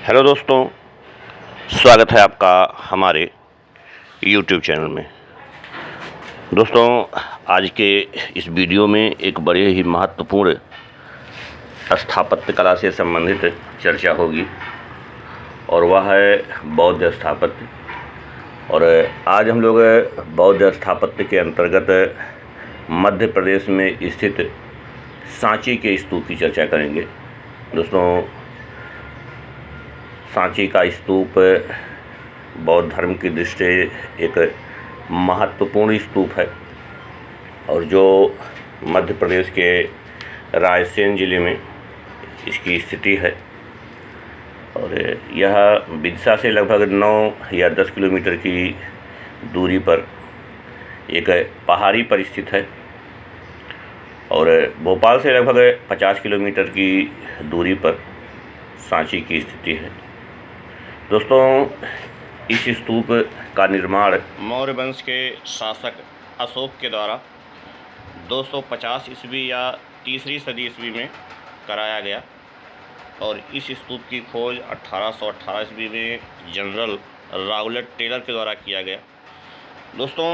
Hello दोस्तों, स्वागत है आपका हमारे YouTube चैनल में। दोस्तों, आज के इस वीडियो में एक बड़े ही महत्वपूर्ण स्थापत्य कला से संबंधित चर्चा होगी और वह है बौद्ध स्थापत्य। और आज हम लोग बौद्ध स्थापत्य के अंतर्गत मध्य प्रदेश में स्थित सांची के स्तूप की चर्चा करेंगे। दोस्तों, सांची का स्तूप बौद्ध धर्म की दृष्टि एक महत्वपूर्ण स्तूप है और जो मध्य प्रदेश के रायसेन ज़िले में इसकी स्थिति है। और यह विदिशा से लगभग 9 या 10 किलोमीटर की दूरी पर एक पहाड़ी पर स्थित है और भोपाल से लगभग 50 किलोमीटर की दूरी पर सांची की स्थिति है। दोस्तों, इस स्तूप का निर्माण मौर्य वंश के शासक अशोक के द्वारा 250 ईस्वी या तीसरी सदी ईस्वी में कराया गया और इस स्तूप की खोज 1818 ईस्वी में जनरल राउलेट टेलर के द्वारा किया गया। दोस्तों,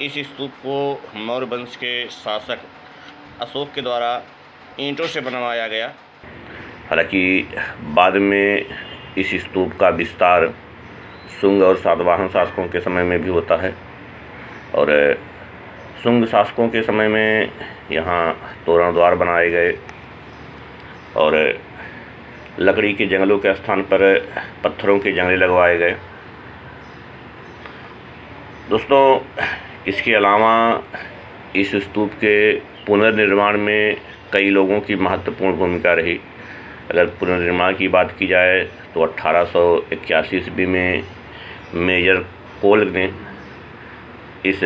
इस स्तूप को मौर्य वंश के शासक अशोक के द्वारा ईंटों से बनवाया गया। हालांकि बाद में इस स्तूप का विस्तार शुंग और सातवाहन शासकों के समय में भी होता है और शुंग शासकों के समय में यहाँ तोरण द्वार बनाए गए और लकड़ी के जंगलों के स्थान पर पत्थरों के जंगले लगवाए गए। दोस्तों, इसके अलावा इस स्तूप के पुनर्निर्माण में कई लोगों की महत्वपूर्ण भूमिका रही। अगर पुनर्निर्माण की बात की जाए तो 1881 ईस्वी में मेजर कोल्ग ने इस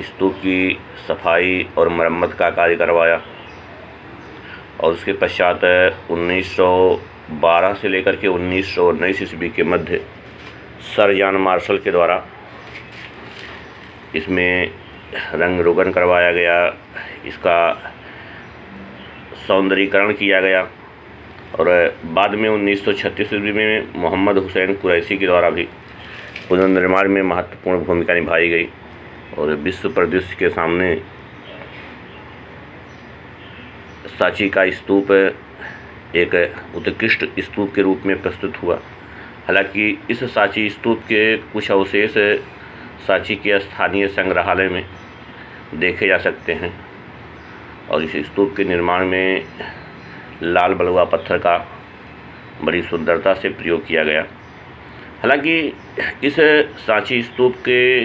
स्तूप की सफाई और मरम्मत का कार्य करवाया और उसके पश्चात 1912 से लेकर के 1919 ईस्वी के मध्य सर जॉन मार्शल के द्वारा इसमें रंग रोगन करवाया गया, इसका सौंदर्यीकरण किया गया और बाद में 1936 ईस्वी में मोहम्मद हुसैन कुरैशी के द्वारा भी पुनर्निर्माण में महत्वपूर्ण भूमिका निभाई गई और विश्व परिदृश्य के सामने सांची का स्तूप एक उत्कृष्ट स्तूप के रूप में प्रस्तुत हुआ। हालांकि इस सांची स्तूप के कुछ अवशेष सांची के स्थानीय संग्रहालय में देखे जा सकते हैं और इस स्तूप के निर्माण में लाल बलुआ पत्थर का बड़ी सुंदरता से प्रयोग किया गया। हालांकि इस सांची स्तूप के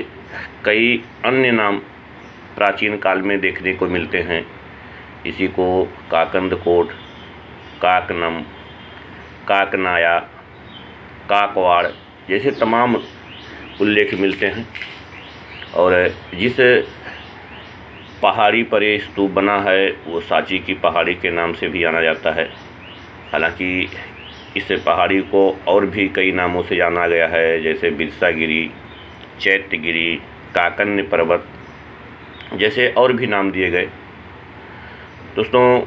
कई अन्य नाम प्राचीन काल में देखने को मिलते हैं। इसी को काकंदकोट, काकनम, काकनाया, काकवाड़ जैसे तमाम उल्लेख मिलते हैं और जिस पहाड़ी पर ये स्तूप बना है वो सांची की पहाड़ी के नाम से भी जाना जाता है। हालांकि इस पहाड़ी को और भी कई नामों से जाना गया है, जैसे बिरसागिरी, चैत्यगिरी, काकन्य पर्वत जैसे और भी नाम दिए गए। दोस्तों,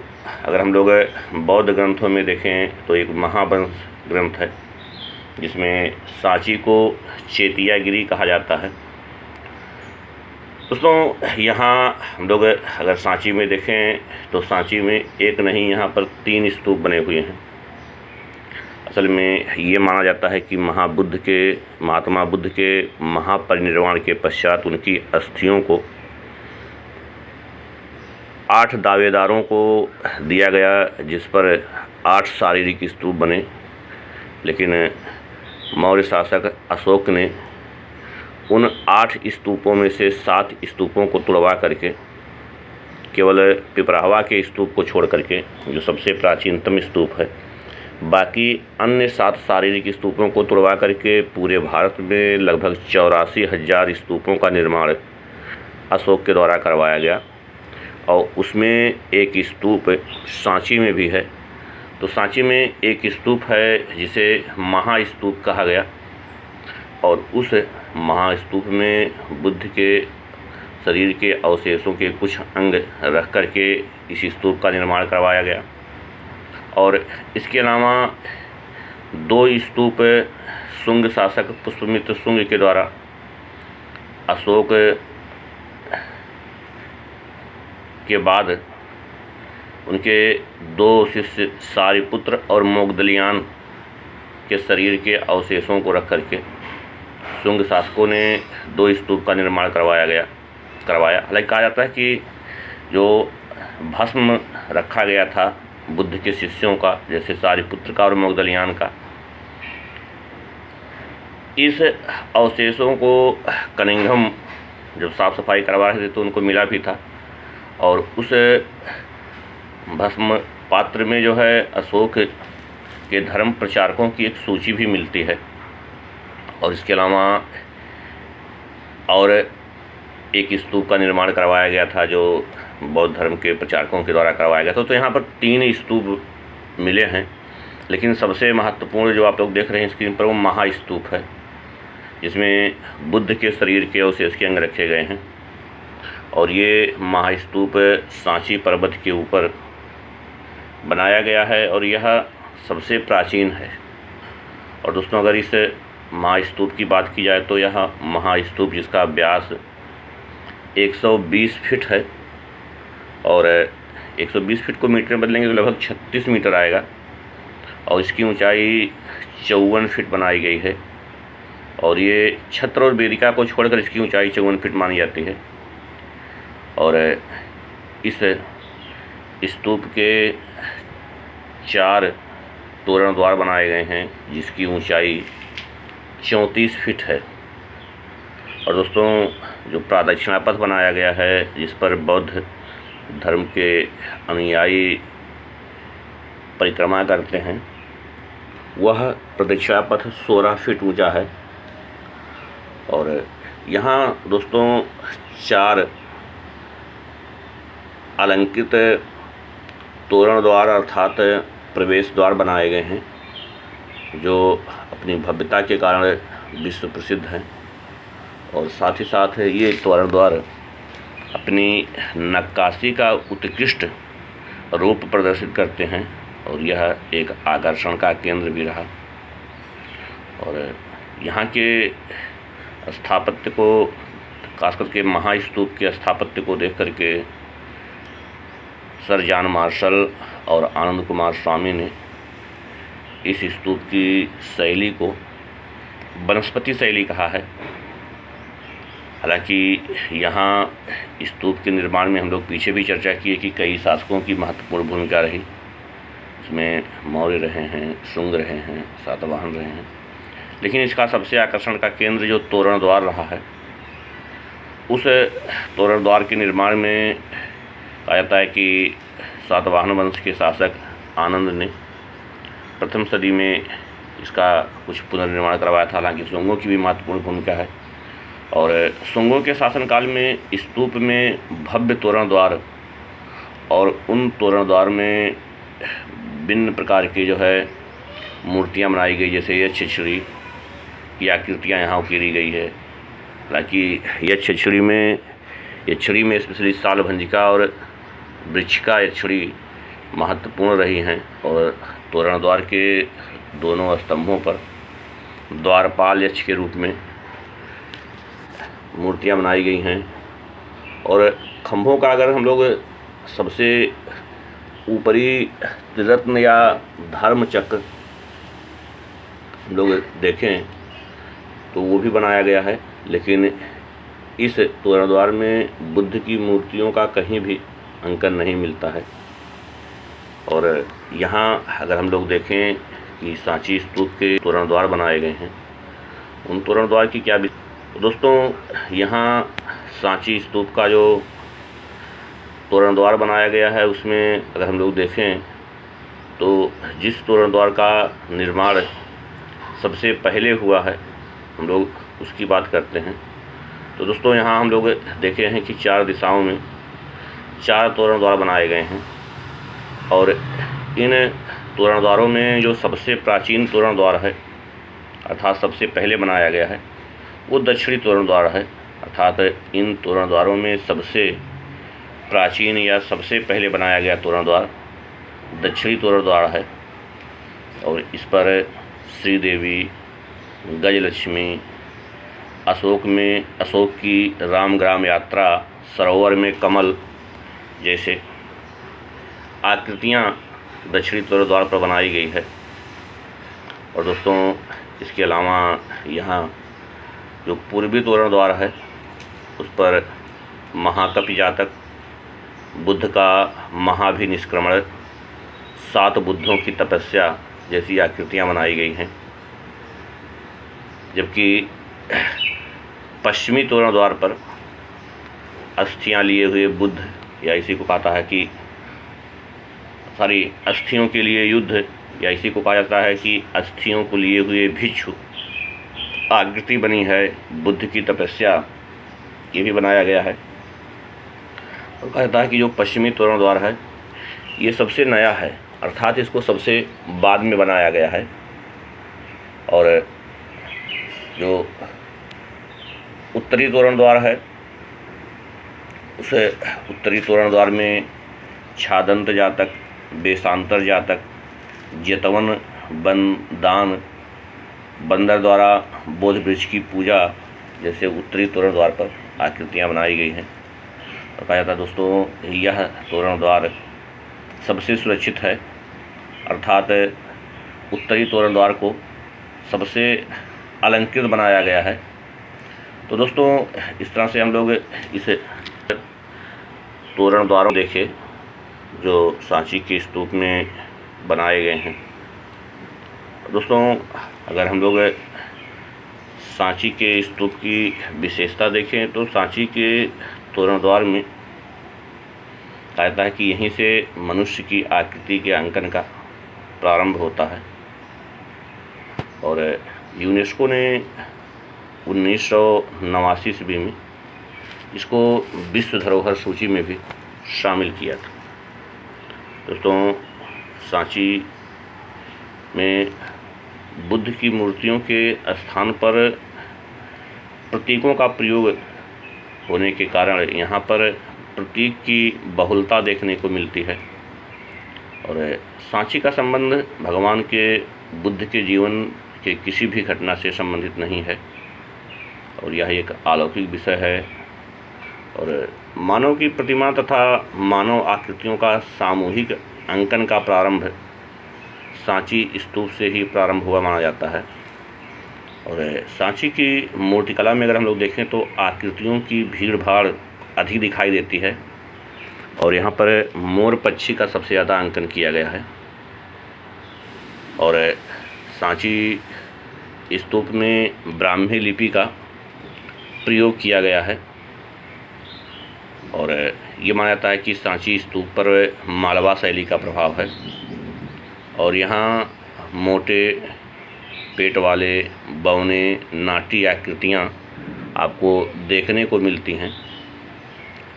अगर हम लोग बौद्ध ग्रंथों में देखें तो एक महावंश ग्रंथ है जिसमें सांची को चेतियागिरी कहा जाता है। दोस्तों, यहाँ हम लोग अगर सांची में देखें तो सांची में एक नहीं, यहाँ पर 3 स्तूप बने हुए हैं। असल में ये माना जाता है कि महात्मा बुद्ध के महापरिनिर्वाण के पश्चात उनकी अस्थियों को 8 दावेदारों को दिया गया, जिस पर 8 शारीरिक स्तूप बने। लेकिन मौर्य शासक अशोक ने उन 8 स्तूपों में से 7 स्तूपों को तुड़वा करके केवल पिपरावा के स्तूप को छोड़ करके, जो सबसे प्राचीनतम स्तूप है, बाकी अन्य 7 शारीरिक स्तूपों को तुड़वा करके पूरे भारत में लगभग 84,000 स्तूपों का निर्माण अशोक के द्वारा करवाया गया और उसमें एक स्तूप सांची में भी है। तो सांची में एक स्तूप है जिसे महास्तूप कहा गया और उस महास्तूप में बुद्ध के शरीर के अवशेषों के कुछ अंग रख करके इस स्तूप का निर्माण करवाया गया। और इसके अलावा दो स्तूप शुंग शासक पुष्यमित्र शुंग के द्वारा अशोक के बाद उनके दो शिष्य सारिपुत्र और मोगदलियान के शरीर के अवशेषों को रख करके शुंग शासकों ने दो स्तूप का निर्माण करवाया। हालांकि कहा जाता है कि जो भस्म रखा गया था बुद्ध के शिष्यों का, जैसे सारिपुत्र का और मोगदलियान का, इस अवशेषों को कनिंघम जब साफ सफाई करवा रहे थे तो उनको मिला भी था, और उस भस्म पात्र में जो है अशोक के धर्म प्रचारकों की एक सूची भी मिलती है। और इसके अलावा और एक स्तूप का निर्माण करवाया गया था जो बौद्ध धर्म के प्रचारकों के द्वारा करवाया गया था। तो यहाँ पर 3 स्तूप मिले हैं, लेकिन सबसे महत्वपूर्ण जो आप लोग देख रहे हैं स्क्रीन पर वो महास्तूप है, जिसमें बुद्ध के शरीर के अवशेष के अंग रखे गए हैं। और ये महास्तूप सांची पर्वत के ऊपर बनाया गया है और यह सबसे प्राचीन है। और दोस्तों, अगर इस महास्तूप की बात की जाए तो यह महास्तूप जिसका व्यास 120 फीट है, और 120 फीट को मीटर में बदलेंगे तो लगभग 36 मीटर आएगा, और इसकी ऊंचाई 54 फीट बनाई गई है। और ये छत्र और वेदिका को छोड़कर इसकी ऊंचाई 54 फीट मानी जाती है। और इस स्तूप के 4 तोरण द्वार बनाए गए हैं जिसकी ऊंचाई 34 फीट है। और दोस्तों, जो प्रदक्षिणापथ बनाया गया है जिस पर बौद्ध धर्म के अनुयायी परिक्रमा करते हैं, वह प्रदक्षिणापथ 16 फीट ऊंचा है। और यहाँ दोस्तों 4 अलंकृत तोरण द्वार अर्थात प्रवेश द्वार बनाए गए हैं जो अपनी भव्यता के कारण विश्व प्रसिद्ध हैं। और साथ ही साथ ये तोरण द्वार अपनी नक्काशी का उत्कृष्ट रूप प्रदर्शित करते हैं, और यह एक आकर्षण का केंद्र भी रहा। और यहाँ के स्थापत्य को, खासकर के महास्तूप के स्थापत्य को देख करके सर जॉन मार्शल और आनंद कुमार स्वामी ने इस स्तूप की शैली को वनस्पति शैली कहा है। हालांकि यहाँ स्तूप के निर्माण में हम लोग पीछे भी चर्चा की है कि कई शासकों की महत्वपूर्ण भूमिका रही। इसमें मौर्य रहे हैं, शुंग रहे हैं, सातवाहन रहे हैं, लेकिन इसका सबसे आकर्षण का केंद्र जो तोरण द्वार रहा है, उस तोरण द्वार के निर्माण में कहा जाता है कि सातवाहन वंश के शासक आनंद ने प्रथम सदी में इसका कुछ पुनर्निर्माण करवाया था। हालांकि शुंगों की भी महत्वपूर्ण भूमिका है। और शुंगों के शासनकाल में स्तूप में भव्य तोरण द्वार और उन तोरण द्वार में भिन्न प्रकार की जो है मूर्तियां बनाई गई, जैसे ये छिछड़ी की आकृतियाँ यहाँ उकेरी गई है। हालांकि यक्षछड़ी में स्पेशली सालभंजिका और वृक्षिका यक्षड़ी महत्वपूर्ण रही हैं। और तोरण द्वार के दोनों स्तंभों पर द्वारपाल यक्ष के रूप में मूर्तियां बनाई गई हैं। और खंभों का अगर हम लोग सबसे ऊपरी त्रिरत्न या धर्म चक्र हम लोग देखें तो वो भी बनाया गया है, लेकिन इस तोरण द्वार में बुद्ध की मूर्तियों का कहीं भी अंकन नहीं मिलता है। और यहाँ अगर हम लोग देखें कि सांची स्तूप के तोरण द्वार बनाए गए हैं, उन तोरण द्वार की क्या दोस्तों, यहाँ सांची स्तूप का जो तोरण द्वार बनाया गया है उसमें अगर हम लोग देखें तो जिस तोरण द्वार का निर्माण सबसे पहले हुआ है हम लोग उसकी बात करते हैं। तो दोस्तों, यहाँ हम लोग देखे हैं कि 4 दिशाओं में 4 तोरण द्वार बनाए गए हैं। और इन तोरण द्वारों में जो सबसे प्राचीन तोरण द्वार है, अर्थात सबसे पहले बनाया गया है, वो दक्षिणी तोरण द्वार है। अर्थात इन तोरण द्वारों में सबसे प्राचीन या सबसे पहले बनाया गया तोरण द्वार दक्षिणी तोरण द्वार है। और इस पर श्रीदेवी, गजलक्ष्मी, अशोक की रामग्राम यात्रा, सरोवर में कमल जैसे आकृतियाँ दक्षिणी तोरण द्वार पर बनाई गई है। और दोस्तों इसके अलावा यहाँ जो पूर्वी तोरण द्वार है उस पर महाकपि जातक, बुद्ध का महाभिनिष्क्रमण, 7 बुद्धों की तपस्या जैसी आकृतियाँ बनाई गई हैं। जबकि पश्चिमी तोरण द्वार पर अस्थियां लिए हुए बुद्ध, या इसी को कहता है कि अस्थियों के लिए युद्ध, या इसी को कहा जाता है कि अस्थियों को लिए हुए भिक्षु आकृति बनी है। बुद्ध की तपस्या ये भी बनाया गया है। और कहा जाता है कि जो पश्चिमी तोरण द्वार है ये सबसे नया है, अर्थात इसको सबसे बाद में बनाया गया है। और जो उत्तरी तोरण द्वार है उस उत्तरी तोरण द्वार में छादंत जातक, देशांतर जातक, जेतवन बनदान, बंदर द्वारा बोध वृक्ष की पूजा जैसे उत्तरी तोरण द्वार पर आकृतियाँ बनाई गई हैं। और कहा जाता है दोस्तों यह तोरण द्वार सबसे सुरक्षित है, अर्थात उत्तरी तोरण द्वार को सबसे अलंकृत बनाया गया है। तो दोस्तों इस तरह से हम लोग इस तोरण द्वारों देखे जो सांची के स्तूप में बनाए गए हैं। दोस्तों अगर हम लोग सांची के स्तूप की विशेषता देखें तो सांची के तोरण द्वार में कहा जाता है कि यहीं से मनुष्य की आकृति के अंकन का प्रारंभ होता है। और यूनेस्को ने 1989 ईस्वी में इसको विश्व धरोहर सूची में भी शामिल किया था। दोस्तों सांची में बुद्ध की मूर्तियों के स्थान पर प्रतीकों का प्रयोग होने के कारण यहाँ पर प्रतीक की बहुलता देखने को मिलती है। और सांची का संबंध भगवान के बुद्ध के जीवन के किसी भी घटना से संबंधित नहीं है, और यह एक अलौकिक विषय है। और मानव की प्रतिमा तथा मानव आकृतियों का सामूहिक अंकन का प्रारंभ सांची स्तूप से ही प्रारंभ हुआ माना जाता है। और सांची की मूर्तिकला में अगर हम लोग देखें तो आकृतियों की भीड़ भाड़ अधिक दिखाई देती है। और यहाँ पर मोर पक्षी का सबसे ज़्यादा अंकन किया गया है। और सांची स्तूप में ब्राह्मी लिपि का प्रयोग किया गया है। और ये माना जाता है कि सांची स्तूप पर मालवा शैली का प्रभाव है। और यहाँ मोटे पेट वाले बौने नाटी आकृतियाँ आपको देखने को मिलती हैं।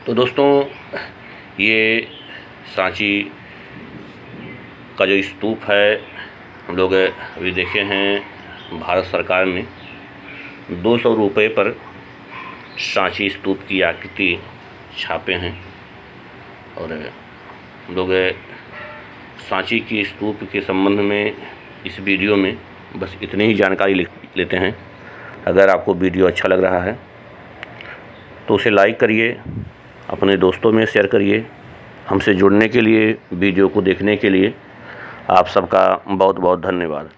तो दोस्तों ये सांची का जो स्तूप है हम लोग अभी देखे हैं भारत सरकार ने 200 रुपये पर सांची स्तूप की आकृति छापे हैं। और हम लोग सांची की स्तूप के संबंध में इस वीडियो में बस इतनी ही जानकारी लेते हैं। अगर आपको वीडियो अच्छा लग रहा है तो उसे लाइक करिए, अपने दोस्तों में शेयर करिए। हमसे जुड़ने के लिए, वीडियो को देखने के लिए आप सबका बहुत बहुत धन्यवाद।